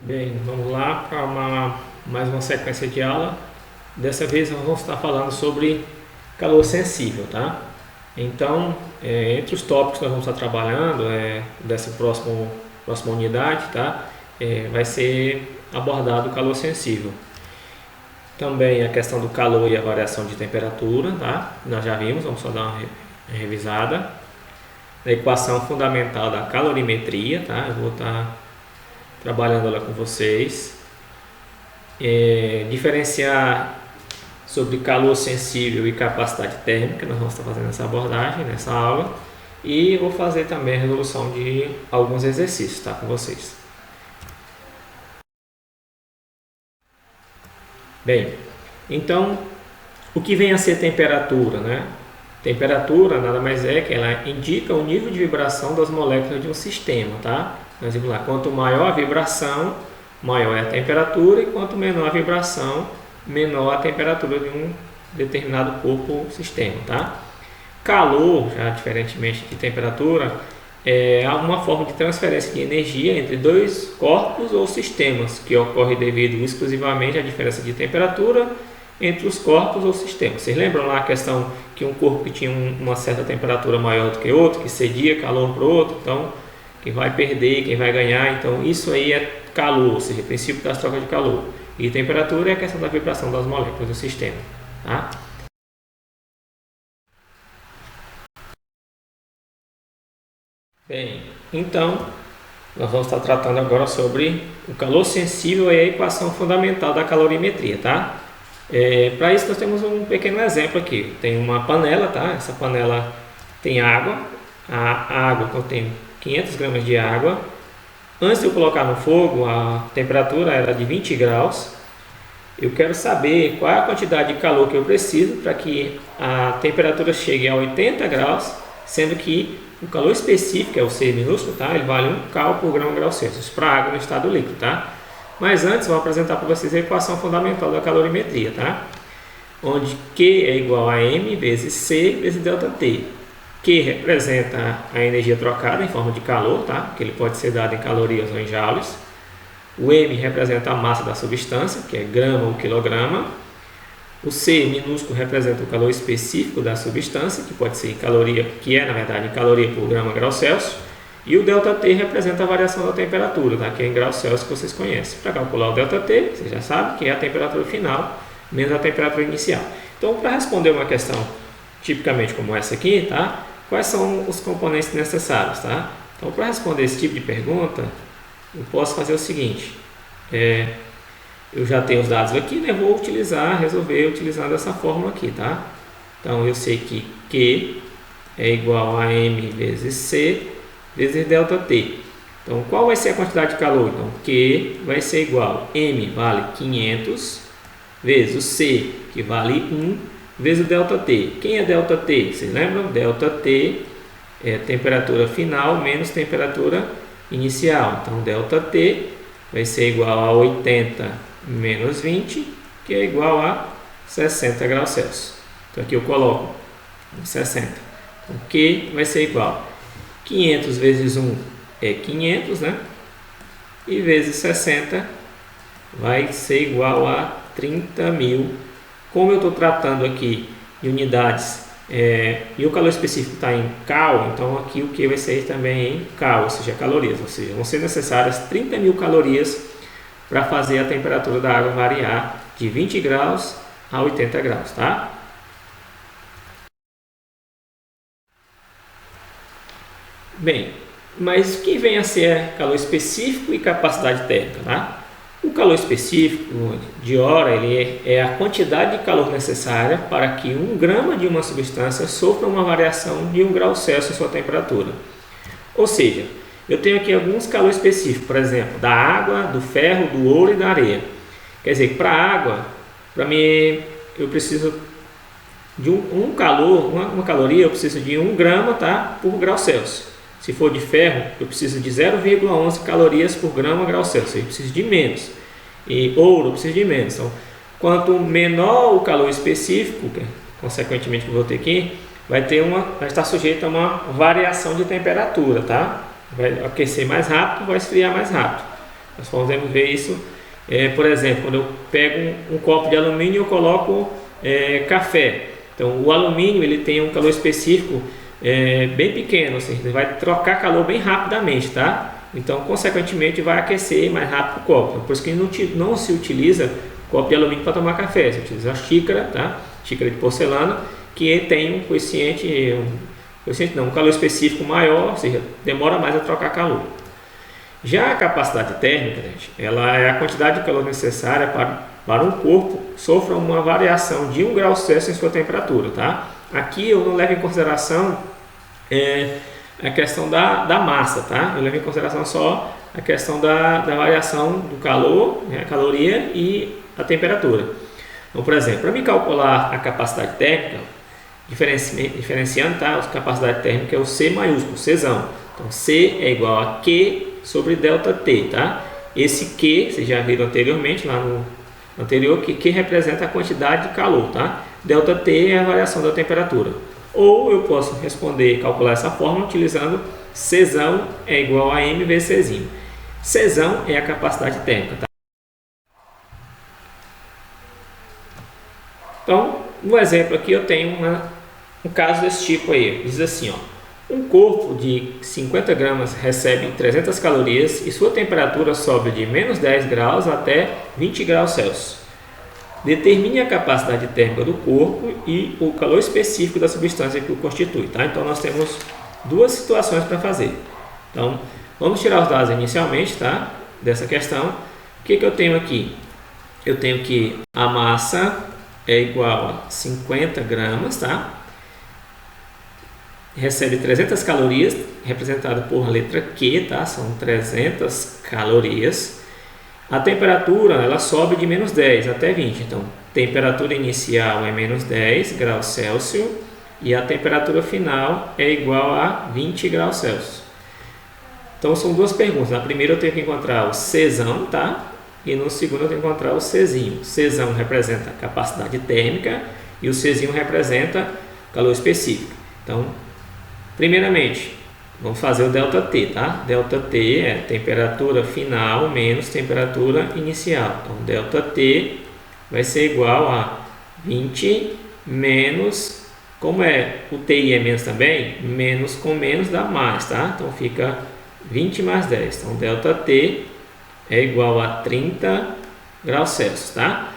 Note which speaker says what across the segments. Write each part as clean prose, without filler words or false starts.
Speaker 1: Bem, vamos lá para mais uma sequência de aula. Dessa vez nós vamos estar falando sobre calor sensível, tá? Então, entre os tópicos que nós vamos estar trabalhando dessa próxima unidade, tá? Vai ser abordado o calor sensível. Também a questão do calor e a variação de temperatura, tá? Nós já vimos, vamos só dar uma revisada. A equação fundamental da calorimetria, tá? Eu vou estar trabalhando lá com vocês. Diferenciar sobre calor sensível e capacidade térmica, nós vamos estar fazendo essa abordagem nessa aula. E vou fazer também a resolução de alguns exercícios, tá? Com vocês. Bem, então, o que vem a ser temperatura, né? Temperatura nada mais é que ela indica o nível de vibração das moléculas de um sistema, tá? Nós vimos lá, quanto maior a vibração, maior é a temperatura, e quanto menor a vibração, menor a temperatura de um determinado corpo ou sistema, tá? Calor, já diferentemente de temperatura, é uma forma de transferência de energia entre dois corpos ou sistemas, que ocorre devido exclusivamente à diferença de temperatura entre os corpos ou sistemas. Vocês lembram lá a questão que um corpo que tinha uma certa temperatura maior do que outro, que cedia calor para o outro, então quem vai perder, quem vai ganhar, então isso aí é calor, ou seja, o princípio das trocas de calor. E temperatura é a questão da vibração das moléculas do sistema, tá? Bem, então nós vamos estar tratando agora sobre o calor sensível e a equação fundamental da calorimetria, tá? Para isso nós temos um pequeno exemplo aqui. Tem uma panela, tá? Essa panela tem água. A água contém 500 gramas de água. Antes de eu colocar no fogo, a temperatura era de 20 graus. Eu quero saber qual é a quantidade de calor que eu preciso para que a temperatura chegue a 80 graus, sendo que o calor específico, que é o C minúsculo, tá? Ele vale 1 cal por grau Celsius para água no estado líquido, tá? Mas antes vou apresentar para vocês a equação fundamental da calorimetria, tá? Onde Q é igual a M vezes C vezes ΔT. Q representa a energia trocada em forma de calor, tá? Que ele pode ser dado em calorias ou em joules. O M representa a massa da substância, que é grama ou quilograma. O C minúsculo representa o calor específico da substância, que pode ser em caloria, que é na verdade em caloria por grau Celsius. E o ΔT representa a variação da temperatura, tá? Que é em graus Celsius que vocês conhecem. Para calcular o ΔT, você já sabe que é a temperatura final menos a temperatura inicial. Então, para responder uma questão tipicamente como essa aqui, tá? Quais são os componentes necessários, tá? Então, para responder esse tipo de pergunta, eu posso fazer o seguinte. Eu já tenho os dados aqui, né? Vou resolver utilizando essa fórmula aqui, tá? Então, eu sei que Q é igual a M vezes C vezes ΔT. Então, qual vai ser a quantidade de calor? Então, Q vai ser igual a M vale 500 vezes o C, que vale 1, vezes o ΔT. Quem é ΔT? Vocês lembram? ΔT é temperatura final menos temperatura inicial. Então, ΔT vai ser igual a 80 menos 20, que é igual a 60 graus Celsius. Então, aqui eu coloco 60. Então, Q vai ser igual a 500 vezes 1 é 500, né? E vezes 60 vai ser igual a 30.000. Como eu estou tratando aqui de unidades e o calor específico está em cal, então aqui o que vai ser também em cal, ou seja, calorias. Ou seja, vão ser necessárias 30.000 calorias para fazer a temperatura da água variar de 20 graus a 80 graus, tá? Bem, mas o que vem a ser calor específico e capacidade térmica, tá? O calor específico de hora ele é a quantidade de calor necessária para que 1 grama de uma substância sofra uma variação de 1 grau Celsius em sua temperatura. Ou seja, eu tenho aqui alguns calores específicos, por exemplo, da água, do ferro, do ouro e da areia. Quer dizer, para a água, para mim, eu preciso de um calor, uma caloria, eu preciso de 1 grama, tá, por grau Celsius. Se for de ferro, eu preciso de 0,11 calorias por grau Celsius. Eu preciso de menos. E ouro, eu preciso de menos. Então, quanto menor o calor específico, consequentemente que eu vou ter aqui, vai estar sujeito a uma variação de temperatura, tá? Vai aquecer mais rápido, vai esfriar mais rápido. Nós podemos ver isso, por exemplo, quando eu pego um copo de alumínio e eu coloco café. Então, o alumínio ele tem um calor específico bem pequeno, assim, ele vai trocar calor bem rapidamente, tá? Então, consequentemente, vai aquecer mais rápido o copo. Por isso que não se utiliza copo de alumínio para tomar café, se utiliza a xícara, tá? Xícara de porcelana, que tem um calor específico maior, ou seja, demora mais a trocar calor. Já a capacidade térmica, gente, ela é a quantidade de calor necessária para um corpo sofra uma variação de 1 grau Celsius em sua temperatura, tá? Aqui eu não levo em consideração a questão da massa, tá? Eu levo em consideração só a questão da variação do calor, né, a caloria e a temperatura. Então, por exemplo, para me calcular a capacidade térmica, diferenciando, tá? A capacidade térmica é o C maiúsculo, Czão. Então, C é igual a Q sobre ΔT, tá? Esse Q, vocês já viram anteriormente, lá no anterior, que representa a quantidade de calor, tá? ΔT é a variação da temperatura. Ou eu posso responder, calcular essa fórmula utilizando Czão é igual a M vezes Czinho. Czão é a capacidade térmica, tá? Então, no exemplo aqui eu tenho um caso desse tipo aí. Diz assim, ó, um corpo de 50 gramas recebe 300 calorias e sua temperatura sobe de menos 10 graus até 20 graus Celsius. Determine a capacidade térmica do corpo e o calor específico da substância que o constitui, tá? Então, nós temos duas situações para fazer. Então, vamos tirar os dados inicialmente, tá? Dessa questão. O que eu tenho aqui? Eu tenho que a massa é igual a 50 gramas, tá? Recebe 300 calorias, representado por letra Q, tá? São 300 calorias. A temperatura, ela sobe de menos 10 até 20. Então, temperatura inicial é menos 10 graus Celsius e a temperatura final é igual a 20 graus Celsius. Então, são duas perguntas. Na primeira, eu tenho que encontrar o Czão, tá? E no segundo, eu tenho que encontrar o Czinho. Czão representa a capacidade térmica e o Czinho representa calor específico. Então, primeiramente, vamos fazer o ΔT, tá? ΔT é temperatura final menos temperatura inicial. Então, ΔT vai ser igual a 20 menos, como o TI é menos também, menos com menos dá mais, tá? Então, fica 20 mais 10. Então, ΔT é igual a 30 graus Celsius, tá?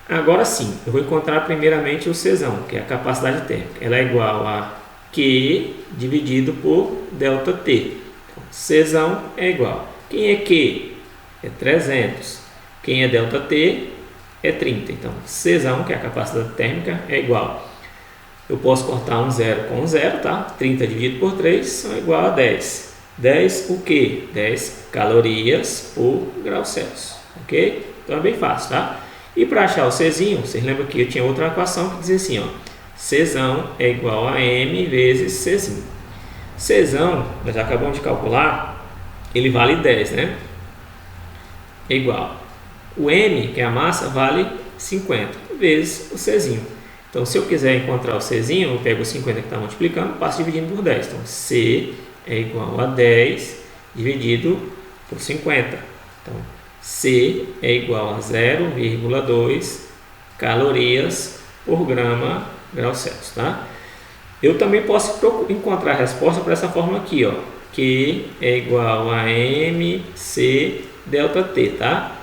Speaker 1: Agora sim, eu vou encontrar primeiramente o Czão, que é a capacidade térmica. Ela é igual a Q dividido por ΔT. Então, Czão é igual. Quem é Q? É 300. Quem é ΔT? É 30. Então, Czão, que é a capacidade térmica, é igual. Eu posso cortar um zero com um zero, tá? 30 dividido por 3 são igual a 10. 10 o quê? 10 calorias por grau Celsius. Ok? Então, é bem fácil, tá? E para achar o Czinho, vocês lembram que eu tinha outra equação que dizia assim, ó. Czão é igual a M vezes Czinho. Czão, nós já acabamos de calcular, ele vale 10, né? É igual. O M, que é a massa, vale 50 vezes o Czinho. Então, se eu quiser encontrar o Czinho, eu pego o 50 que está multiplicando, passo dividindo por 10. Então, C é igual a 10 dividido por 50. Então, C é igual a 0,2 calorias por grau Celsius, tá? Eu também posso encontrar a resposta para essa fórmula aqui, ó, Q é igual a MC ΔT, tá?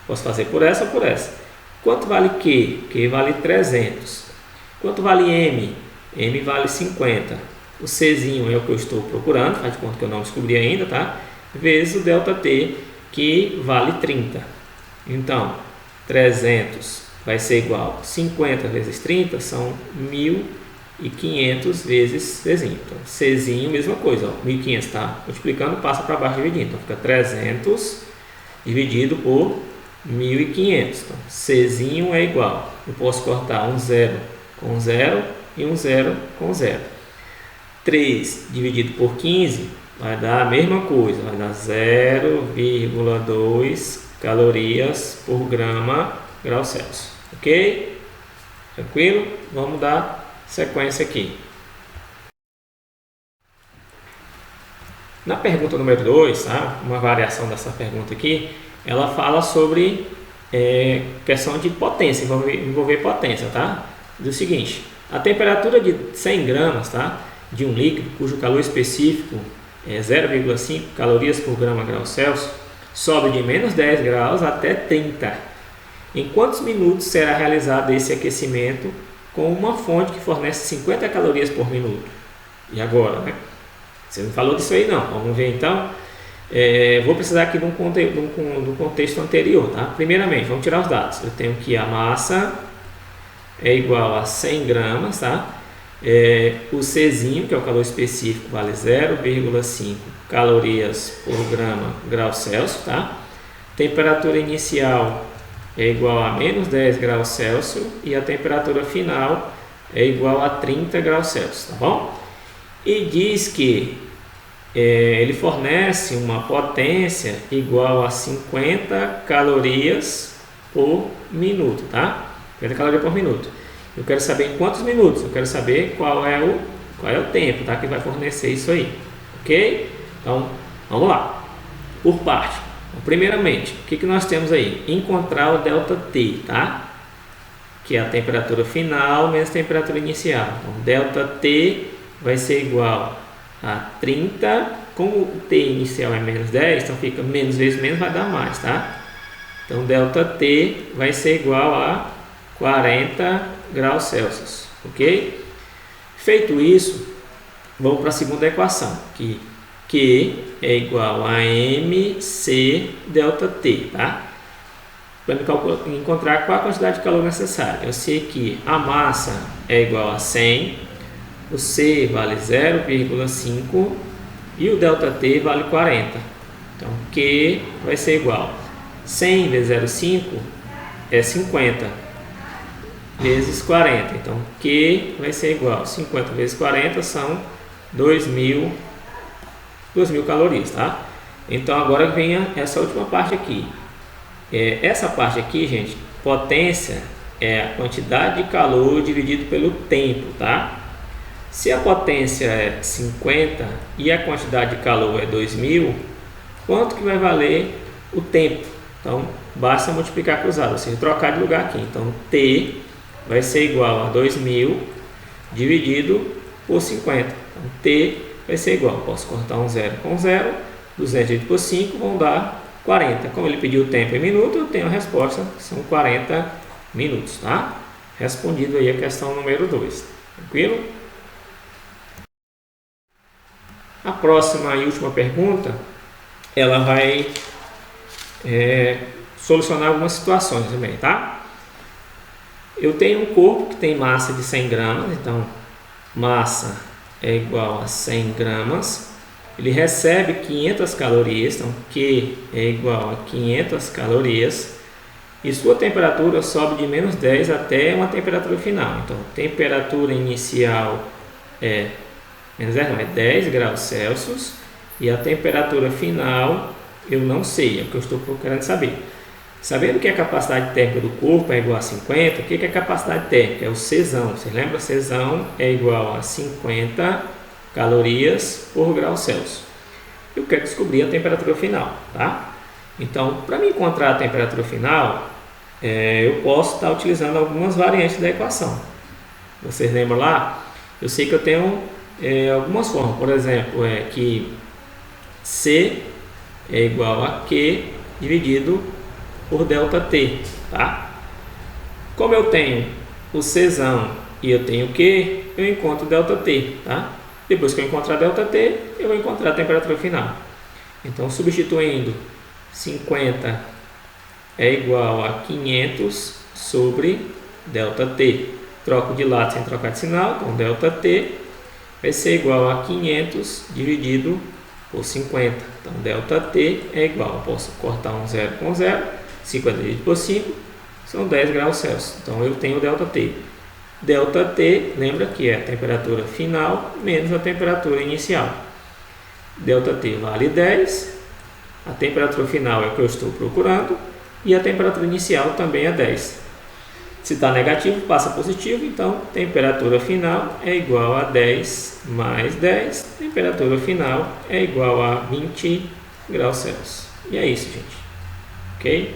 Speaker 1: Posso fazer por essa ou por essa. Quanto vale Q? Q vale 300. Quanto vale M? M vale 50. O Czinho é o que eu estou procurando, faz de conta que eu não descobri ainda, tá? Vezes o ΔT, que vale 30. Então, 300 vai ser igual a 50 vezes 30, são 1.500 vezes Czinho. Então, Czinho, mesma coisa, ó, 1.500 está multiplicando, passa para baixo dividindo. Então, fica 300 dividido por 1.500. Então, Czinho é igual. Eu posso cortar um zero com zero e um zero com zero. 3 dividido por 15 vai dar a mesma coisa, vai dar 0,2 calorias por grau Celsius. Ok? Tranquilo? Vamos dar sequência aqui. Na pergunta número 2, tá? Uma variação dessa pergunta aqui, ela fala sobre questão de potência, envolver potência, tá? Do seguinte, a temperatura de 100 gramas, tá? De um líquido cujo calor específico é 0,5 calorias por grau Celsius, sobe de menos 10 graus até 30. Em quantos minutos será realizado esse aquecimento com uma fonte que fornece 50 calorias por minuto? E agora, né? Você não falou disso aí não. Vamos ver então. Vou precisar aqui de um contexto anterior, tá? Primeiramente, vamos tirar os dados. Eu tenho que a massa é igual a 100 gramas, tá? O Czinho, que é o calor específico, vale 0,5 calorias por grau Celsius, tá? Temperatura inicial é igual a menos 10 graus Celsius e a temperatura final é igual a 30 graus Celsius, tá bom? E diz que ele fornece uma potência igual a 50 calorias por minuto, tá? 50 calorias por minuto. Eu quero saber em quantos minutos, eu quero saber qual é o tempo, tá? Que vai fornecer isso aí, ok? Então, vamos lá, por parte. Então, primeiramente, o que nós temos aí? Encontrar o ΔT, tá? Que é a temperatura final menos a temperatura inicial. Então, ΔT vai ser igual a 30, como o T inicial é menos 10, então fica menos vezes menos vai dar mais, tá? Então, ΔT vai ser igual a 40 graus Celsius, ok? Feito isso, vamos para a segunda equação, que Q é igual a mc ΔT, tá? Para encontrar qual a quantidade de calor necessária. Eu sei que a massa é igual a 100, o C vale 0,5 e o ΔT vale 40. Então, Q vai ser igual 100 vezes 0,5 é 50 vezes 40. Então, Q vai ser igual 50 vezes 40 são 2.000 calorias, tá? Então, agora vem essa última parte aqui. Essa parte aqui, gente, potência é a quantidade de calor dividido pelo tempo, tá? Se a potência é 50 e a quantidade de calor é 2.000, quanto que vai valer o tempo? Então, basta multiplicar cruzado, ou seja, trocar de lugar aqui. Então, T vai ser igual a 2.000 dividido por 50. Então, T vai ser igual, posso cortar um zero com zero, 200 dividido por 5 vão dar 40. Como ele pediu o tempo em minuto, eu tenho a resposta, que são 40 minutos, tá? Respondido aí a questão número 2. Tranquilo? A próxima e última pergunta, ela vai solucionar algumas situações também, tá? Eu tenho um corpo que tem massa de 100 gramas, então massa é igual a 100 gramas. Ele recebe 500 calorias, então Q é igual a 500 calorias. E sua temperatura sobe de menos 10 até uma temperatura final. Então, temperatura inicial é menos 10, não, é 10 graus Celsius. E a temperatura final eu não sei, é o que eu estou procurando saber. Sabendo que a capacidade térmica do corpo é igual a 50, o que é a capacidade térmica? É o Czão. Você lembra? Czão é igual a 50 calorias por grau Celsius. Eu quero descobrir a temperatura final, tá? Então, para me encontrar a temperatura final, eu posso estar utilizando algumas variantes da equação. Vocês lembram lá? Eu sei que eu tenho algumas formas. Por exemplo, que C é igual a Q dividido por ΔT, tá? Como eu tenho o Czão e eu tenho o Q, eu encontro ΔT, tá? Depois que eu encontrar ΔT, eu vou encontrar a temperatura final. Então, substituindo 50 é igual a 500 sobre ΔT. Troco de lado sem trocar de sinal, então ΔT vai ser igual a 500 dividido por 50. Então, ΔT é igual, eu posso cortar um zero com zero, 50 dividido por 5 são 10 graus Celsius. Então, eu tenho ΔT. ΔT, lembra que é a temperatura final menos a temperatura inicial. ΔT vale 10, a temperatura final é o que eu estou procurando e a temperatura inicial também é 10. Se está negativo, passa positivo, então temperatura final é igual a 10 mais 10, temperatura final é igual a 20 graus Celsius. E é isso, gente. Ok?